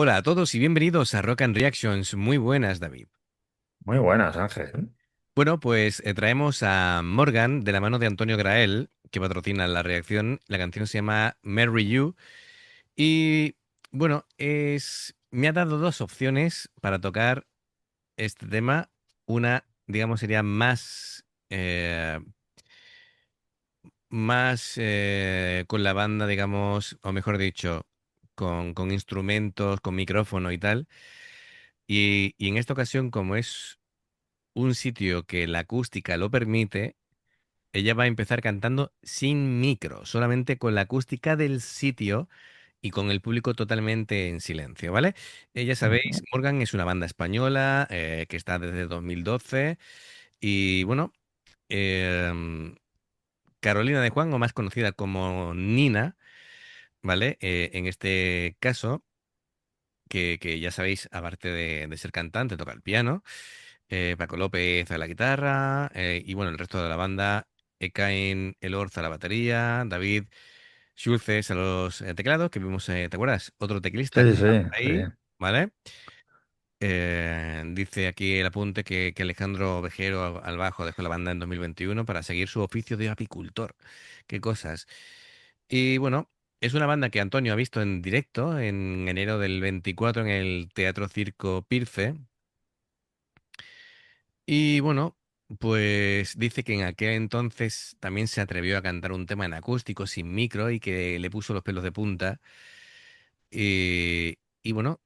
Hola a todos y bienvenidos a Rock and Reactions. Muy buenas, David. Muy buenas, Ángel. Bueno, pues traemos a Morgan de la mano de Antonio Grael, que patrocina la reacción. La canción se llama Marry You. Y bueno, me ha dado dos opciones para tocar este tema. Una, digamos, sería más con la banda, digamos, o mejor dicho, con instrumentos, con micrófono y tal. Y en esta ocasión, como es un sitio que la acústica lo permite, ella va a empezar cantando sin micro, solamente con la acústica del sitio y con el público totalmente en silencio, ¿vale? Ya sabéis, Ujú. Morgan es una banda española que está desde 2012 y bueno, em, Carolina de Juan, o más conocida como Nina, ¿vale? En este caso, que ya sabéis, aparte de ser cantante, toca el piano. Paco López a la guitarra, y bueno, el resto de la banda, Ekain Elorza a la batería, David Schulces a los teclados, que vimos, ¿te acuerdas? Otro teclista que Sí, está sí, por sí. ahí, ¿vale? Dice aquí el apunte que Alejandro Vejero al bajo dejó la banda en 2021 para seguir su oficio de apicultor. Qué cosas. Y bueno, es una banda que Antonio ha visto en directo en enero del 24 en el Teatro Circo Pirce. Y bueno, pues dice que en aquel entonces también se atrevió a cantar un tema en acústico sin micro y que le puso los pelos de punta. Y bueno,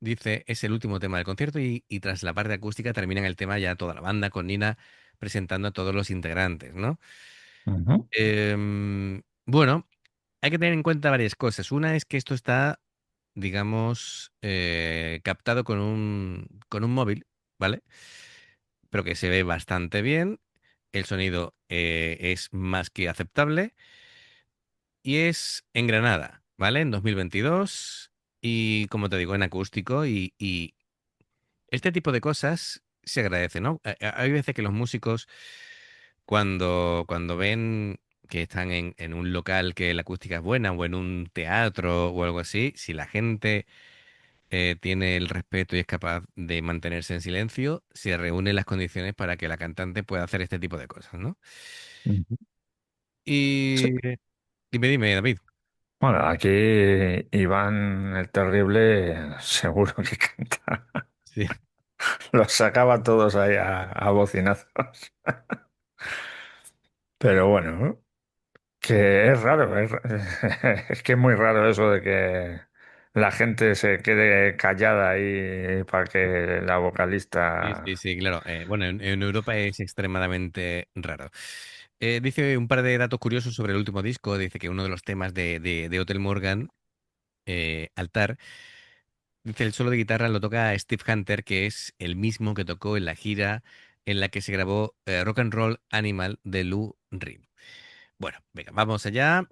dice, es el último tema del concierto y tras la parte acústica termina el tema ya toda la banda con Nina presentando a todos los integrantes, ¿no? Ujú, Bueno, hay que tener en cuenta varias cosas. Una es que esto está, digamos, captado con un móvil, ¿vale? Pero que se ve bastante bien. El sonido es más que aceptable y es en Granada, ¿vale? En 2022 y como te digo, en acústico y este tipo de cosas se agradece, ¿no? Hay veces que los músicos cuando ven que están en un local que la acústica es buena o en un teatro o algo así, si la gente tiene el respeto y es capaz de mantenerse en silencio, se reúnen las condiciones para que la cantante pueda hacer este tipo de cosas, ¿no? ujú. Sí. Y dime, David. Bueno, aquí Iván el Terrible seguro que canta. Sí, Los sacaba todos ahí a bocinazos. Pero bueno, ¿no? Que es raro, es que es muy raro eso de que la gente se quede callada ahí para que la sí, sí, vocalista... sí, claro. Bueno, en Europa es extremadamente raro. Dice un par de datos curiosos sobre el último disco. Dice que uno de los temas de Hotel Morgan, Altar, dice el solo de guitarra lo toca Steve Hunter, que es el mismo que tocó en la gira en la que se grabó Rock and Roll Animal de Lou Reed. Bueno, venga, vamos allá.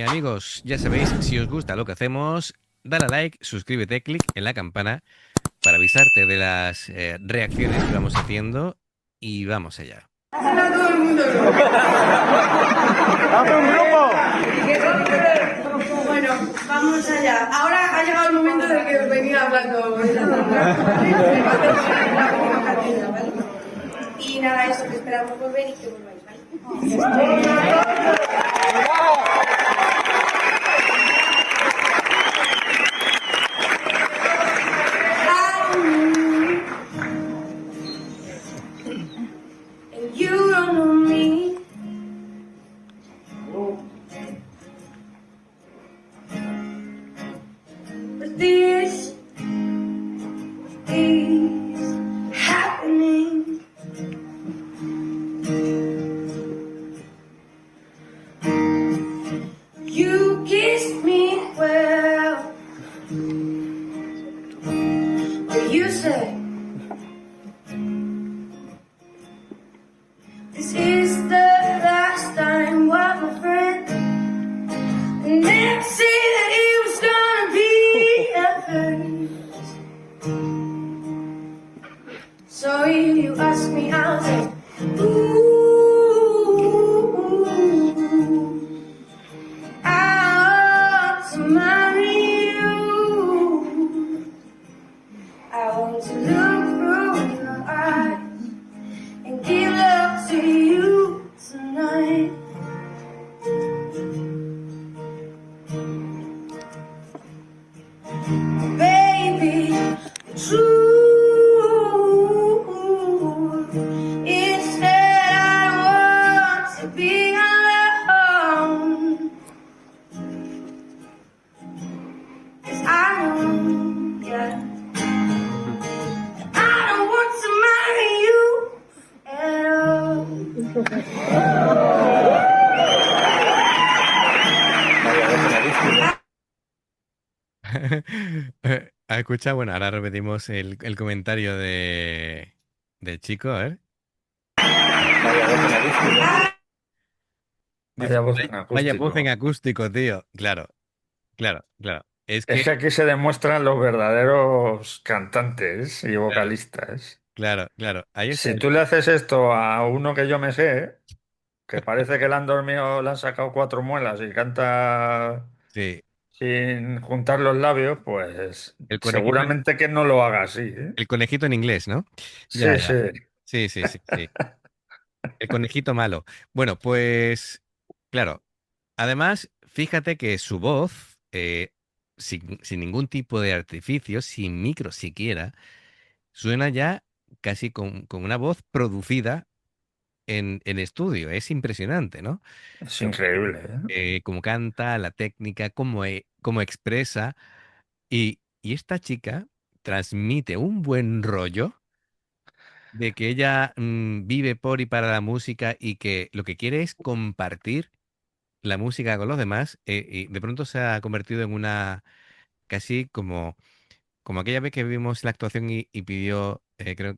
Amigos, ya sabéis, si os gusta lo que hacemos, dale a like, suscríbete, clic en la campana para avisarte de las reacciones que vamos haciendo y vamos allá. Hola a todo el mundo. ¡Dame un grupo! Bueno, vamos allá. Ahora ha llegado el momento de que os venía hablando. Y nada, eso, que esperamos volver y que volváis, ¿vale? And you don't know me. But this is happening. Yeah. I don't want to marry you at all. Escucha, bueno, ahora repetimos el comentario del chico, a ver. Dice, Vaya voz en vaya voz en acústico. acústico, tío. Claro, claro, claro. Es Es que, que aquí se demuestran los verdaderos cantantes y claro, vocalistas. claro, claro. Ahí está Si el tú le tema. haces esto a uno que yo me sé, que parece que le han dormido, le han sacado cuatro muelas y canta Sí, sin juntar los labios, pues el conejito, seguramente que no lo haga así, ¿eh? el conejito en inglés, ¿no? Ya, Sí, ya. sí. Sí, sí, sí, sí. El conejito malo. Bueno, pues, claro. Además, fíjate que su voz, sin ningún tipo de artificio, sin micro siquiera, suena ya casi con una voz producida en estudio. Es impresionante, ¿no? Es increíble, ¿eh? Cómo canta, la técnica, cómo expresa. Y esta chica transmite un buen rollo de que ella vive por y para la música y que lo que quiere es compartir la música con los demás. Y de pronto se ha convertido en una casi como aquella vez que vimos la actuación y pidió, creo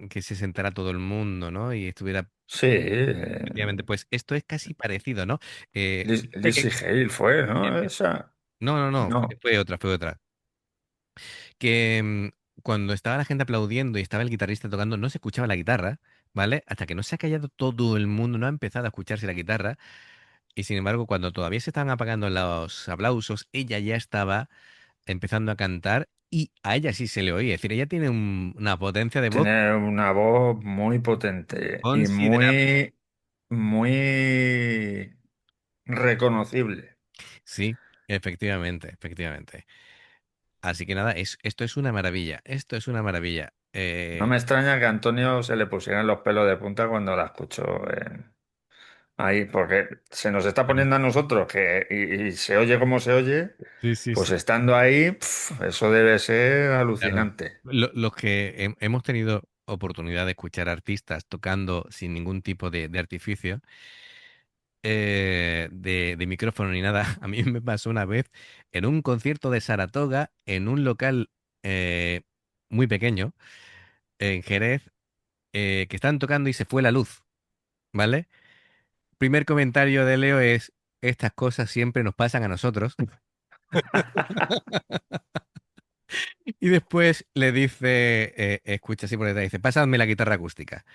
que se sentara todo el mundo, ¿no? Y estuviera Sí. efectivamente, pues esto es casi parecido, ¿no? Dice que Lizzie Hale fue, ¿no? Esa. no, no, no, No. fue otra. Que cuando estaba la gente aplaudiendo y estaba el guitarrista tocando, no se escuchaba la guitarra, ¿vale? Hasta que no se ha callado todo el mundo, no ha empezado a escucharse la guitarra. Y sin embargo, cuando todavía se estaban apagando los aplausos, ella ya estaba empezando a cantar y a ella sí se le oía. Es decir, ella tiene una potencia de voz Tiene una voz muy potente y considerable. muy, muy reconocible. Sí, efectivamente, efectivamente. Así que nada, esto es una maravilla. Esto es una maravilla. No me extraña que a Antonio se le pusieran los pelos de punta cuando la escuchó ahí, porque se nos está poniendo a nosotros y se oye como se oye, Sí, sí, pues sí. estando ahí, eso debe ser Claro. alucinante. Los que hemos tenido oportunidad de escuchar artistas tocando sin ningún tipo de artificio, de micrófono ni nada, a mí me pasó una vez en un concierto de Saratoga, en un local eh, muy pequeño, en Jerez, que estaban tocando y se fue la luz, ¿vale? Primer comentario de Leo es, estas cosas siempre nos pasan a nosotros. Y después le dice, escucha así por detrás, dice, pásadme la guitarra acústica.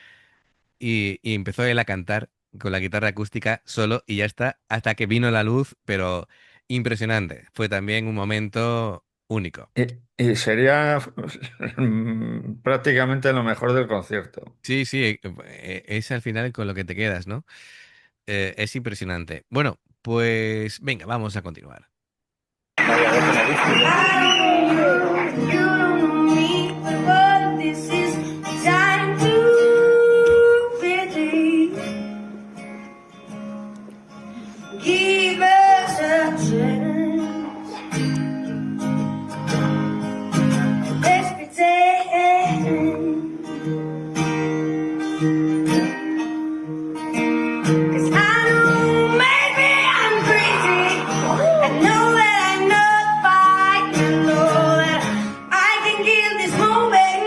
Y empezó él a cantar con la guitarra acústica solo y ya está, hasta que vino la luz, pero impresionante. Fue también un momento único. Y sería prácticamente lo mejor del concierto. Sí, sí, es al final con lo que te quedas, ¿no? Es impresionante. Bueno, pues venga, vamos a continuar. You don't know me, but this is time to believe. Give us a chance. Let's pretend. 'Cause I know maybe I'm crazy. I know that I'm not fine. I know that I can give this moment.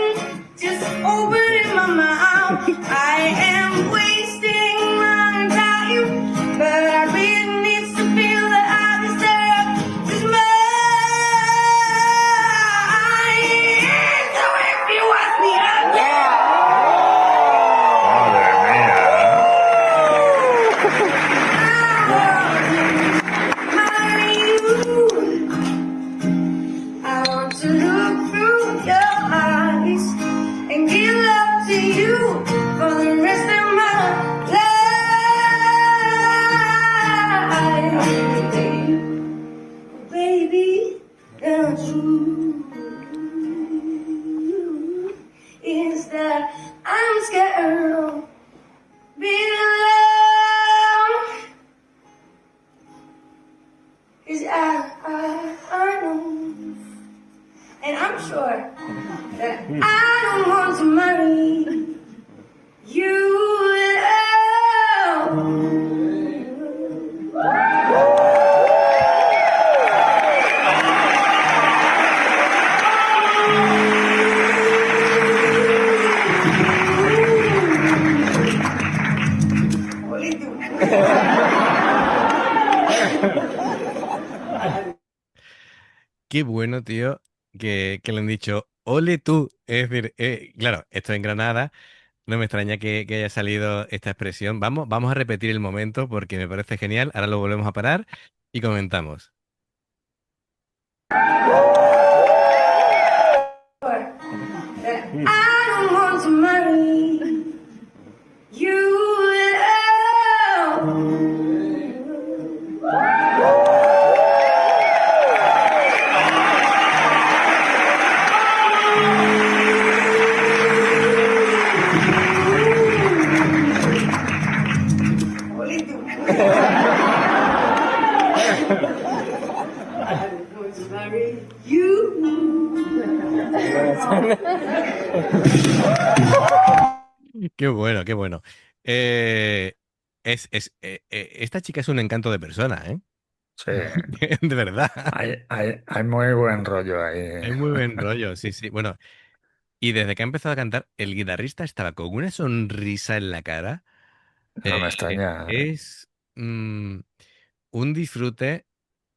Just opening my mouth. I am wasting my time, but I really need to feel that I deserve this mine. So if you ask me again. Madre mía. I want to look through your eyes and give love to you for the rest of my life. Baby, the truth is that I'm scared of being alone. 'Cause I know I'm sure that I don't want to marry you at all. Qué bueno, tío, que le han dicho, ole tú. Es decir, claro, esto en Granada, no me extraña que haya salido esta expresión. Vamos a repetir el momento porque me parece genial. Ahora lo volvemos a parar y comentamos. I don't want to marry you at all. I'm going to marry you. Qué bueno, qué bueno. Esta chica es un encanto de persona, ¿eh? Sí, De verdad. hay muy buen rollo ahí. Hay muy buen rollo, sí, sí. Bueno, y desde que ha empezado a cantar, el guitarrista estaba con una sonrisa en la cara. No Eh, me extraña. es un disfrute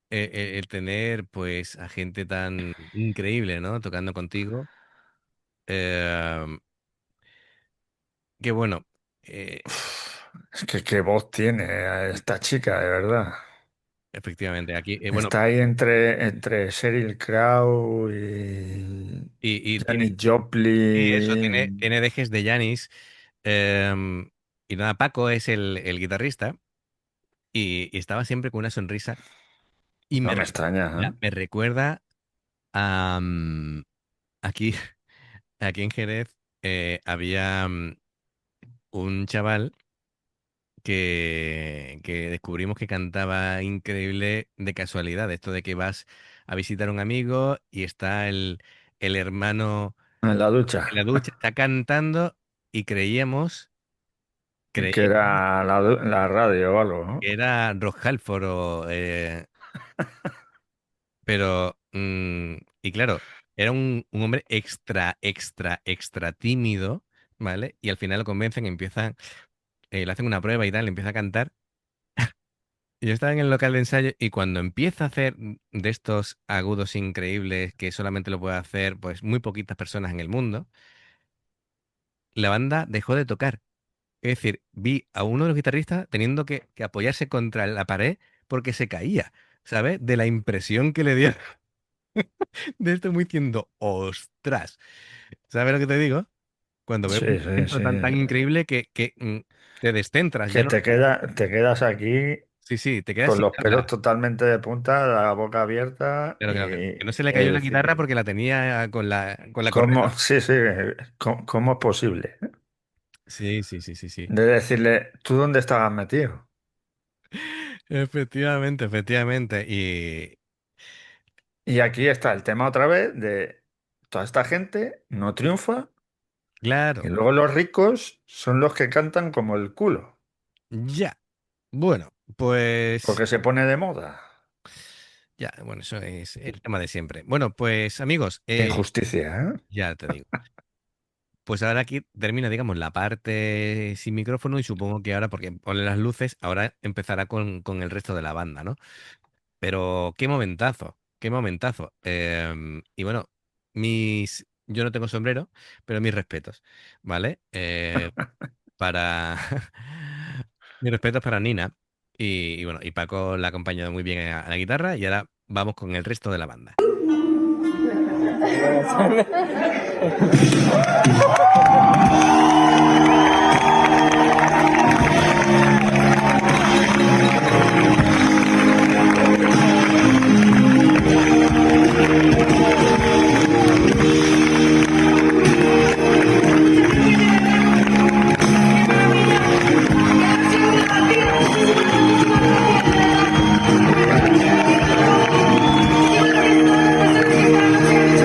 el tener pues a gente tan increíble, ¿no? Tocando contigo. Eh, qué bueno. eh, Es que qué voz tiene esta chica, de verdad. efectivamente, aquí, bueno, Está ahí entre Sheryl Crow y y tiene, Janis sí, eso, tiene, Joplin. tiene dejes de Janis. Y nada, Paco es el guitarrista y estaba siempre con una sonrisa y No me extraña, ¿eh? me recuerda a aquí, aquí en Jerez había un chaval que descubrimos que cantaba increíble de casualidad. Esto de que vas a visitar a un amigo y está el hermano En la ducha. en la ducha, está cantando y Que creíamos era la radio o algo, ¿no? que era Rob Halford pero, y claro, era un hombre extra tímido, ¿vale? Y al final lo convencen, empiezan, le hacen una prueba y tal, empieza a cantar. Y yo estaba en el local de ensayo y cuando empieza a hacer de estos agudos increíbles que solamente lo puede hacer pues muy poquitas personas en el mundo, la banda dejó de tocar. Es decir, vi a uno de los guitarristas teniendo que apoyarse contra la pared porque se caía, ¿sabes? De la impresión que le dio de esto muy diciendo, ostras, ¿sabes lo que te digo? Cuando ves un Sí, sí, momento sí. tan increíble que te descentras, ya Que no. te quedas aquí Sí, sí, te quedas con sin los pelos habla. totalmente de punta, la boca abierta Claro, claro, que no se le cayó es la guitarra decir, porque la tenía con la ¿cómo? correa. Sí, sí, ¿cómo es posible? Sí, sí, sí, sí, sí. De decirle, ¿tú dónde estabas metido? Efectivamente, efectivamente. Y Y aquí está el tema otra vez de toda esta gente no triunfa y claro, luego los ricos son los que cantan como el culo, ya. Bueno, pues porque se pone de moda. ya, bueno, eso es el tema de siempre. Bueno, pues amigos, Qué injusticia, ¿eh? ya te digo. Pues ahora aquí termina, digamos, la parte sin micrófono y supongo que ahora, porque pone las luces, ahora empezará con el resto de la banda, ¿no? Pero qué momentazo, qué momentazo. Y bueno, yo no tengo sombrero, pero mis respetos, ¿vale? Para, mis respetos para Nina. Y bueno, y Paco la ha acompañado muy bien a la guitarra y ahora vamos con el resto de la banda.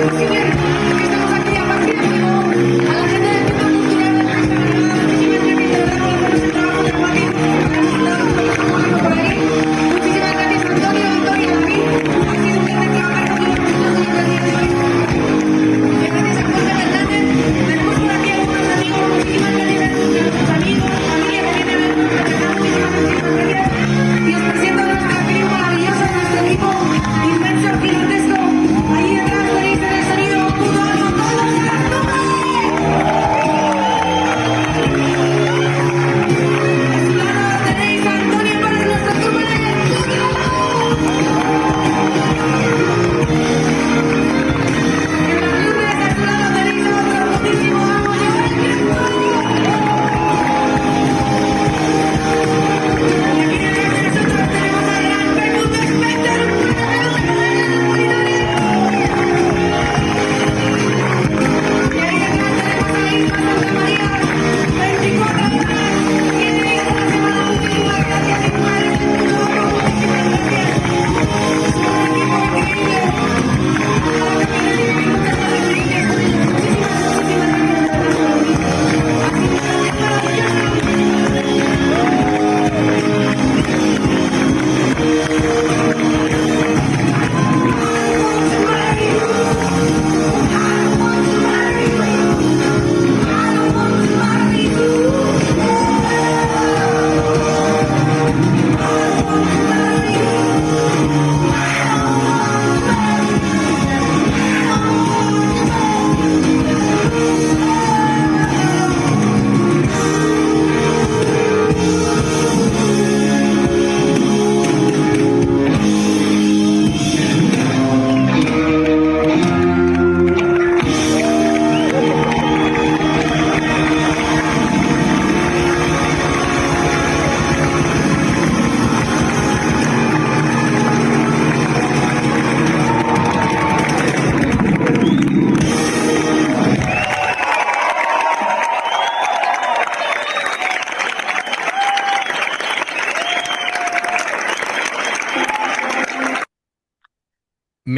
Thank you.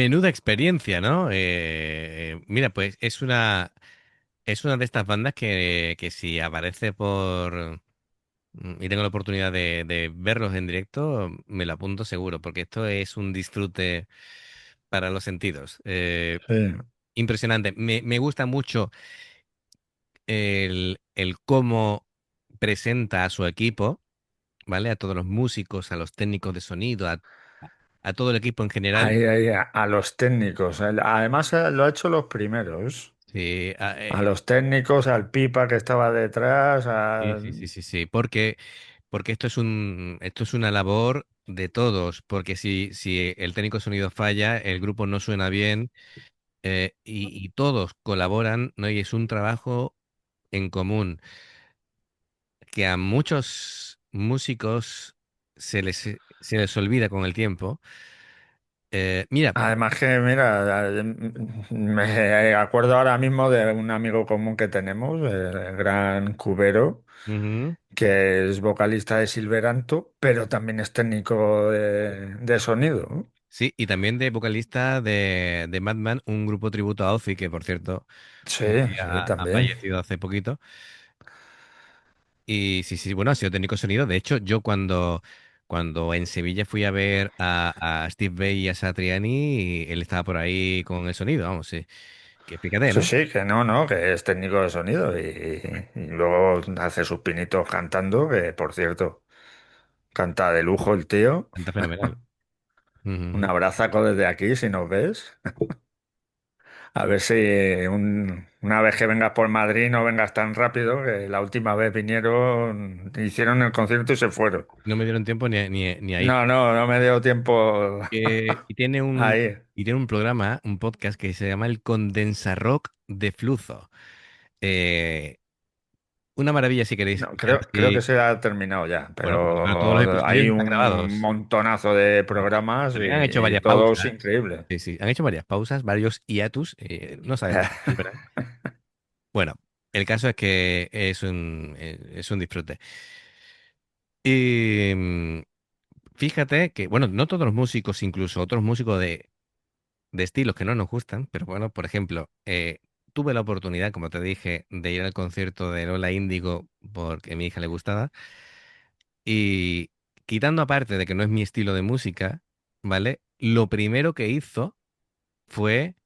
menuda experiencia, ¿no? Mira, pues es una de estas bandas que si aparece y tengo la oportunidad de verlos en directo, me lo apunto seguro, porque esto es un disfrute para los sentidos. Sí. Impresionante. Me gusta mucho el cómo presenta a su equipo, ¿vale? A todos los músicos, a los técnicos de sonido, a todo el equipo en general. Ahí, a los técnicos. Además, lo ha hecho los primeros. Sí, A los técnicos, al Pipa que estaba detrás, sí, sí, sí, sí, sí, porque esto es una labor de todos, porque si el técnico de sonido falla, el grupo no suena bien, y todos colaboran, ¿no? Y es un trabajo en común que a muchos músicos se les olvida con el tiempo. Mira, Además que, mira, me acuerdo ahora mismo de un amigo común que tenemos, el gran Cubero, ujú, que es vocalista de Silveranto, pero también es técnico de sonido, ¿no? sí, y también de vocalista de Madman, un grupo tributo a Ozzy, que por cierto, Sí, Ozzy sí, ha también. fallecido hace poquito. Y sí, sí, bueno, ha sido técnico de sonido. De hecho, yo cuando en Sevilla fui a ver a Steve Vai y a Satriani, él estaba por ahí con el sonido, vamos, sí. Que fíjate, Sí, ¿no? sí, que no, no, que es técnico de sonido y luego hace sus pinitos cantando, que por cierto, canta de lujo el tío. Canta fenomenal. Un Ujú. abrazaco desde aquí si nos ves. A ver si una vez que vengas por Madrid no vengas tan rápido, que la última vez vinieron, hicieron el concierto y se fueron. No me dieron tiempo ni a ir. No, no, no me dio tiempo Y tiene a ir. y tiene un programa, un podcast que se llama El Condensarrock de Fluzo. Eh, una maravilla si queréis No, escuchar creo que así. se ha terminado ya, Bueno, pero todos los pero episodios hay están un grabados. montonazo de programas También han hecho y varias todos pausas. increíbles. Sí, sí, han hecho varias pausas, varios hiatus. No sabemos qué esperar. Bueno, el caso es que es un disfrute. Y fíjate que, bueno, no todos los músicos, incluso otros músicos de estilos que no nos gustan, pero bueno, por ejemplo, tuve la oportunidad, como te dije, de ir al concierto de Lola Índigo porque a mi hija le gustaba. Y quitando aparte de que no es mi estilo de música, ¿vale? Lo primero que hizo fue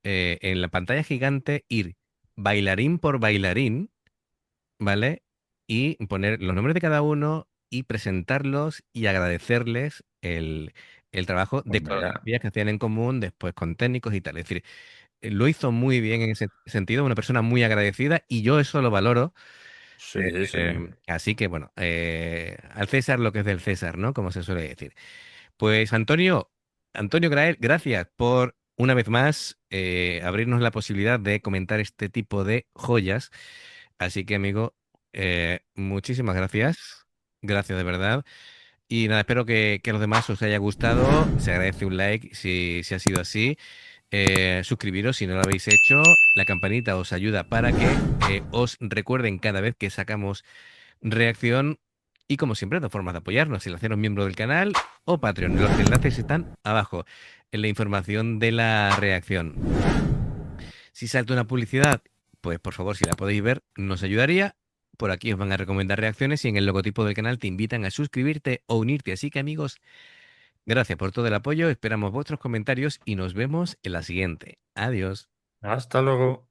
en la pantalla gigante ir bailarín por bailarín, ¿vale? Y poner los nombres de cada uno y presentarlos y agradecerles el trabajo Pues de mira, coreografías que hacían en común después con técnicos y tal. Es decir, lo hizo muy bien en ese sentido, una persona muy agradecida y yo eso lo valoro. sí, sí. Así que bueno, al César lo que es del César, ¿no? Como se suele decir. Pues Antonio Grael, gracias por una vez más abrirnos la posibilidad de comentar este tipo de joyas. Así que, amigo, muchísimas gracias. Gracias de verdad. Y nada, espero que a los demás os haya gustado. Se agradece un like si ha sido así. Suscribiros si no lo habéis hecho. La campanita os ayuda para que os recuerden cada vez que sacamos reacción. Y como siempre, dos formas de apoyarnos: el haceros miembro del canal o Patreon. Los enlaces están abajo en la información de la reacción. Si salta una publicidad, pues por favor, si la podéis ver, nos ayudaría. Por aquí os van a recomendar reacciones y en el logotipo del canal te invitan a suscribirte o unirte. Así que amigos, gracias por todo el apoyo, esperamos vuestros comentarios y nos vemos en la siguiente. Adiós. Hasta luego.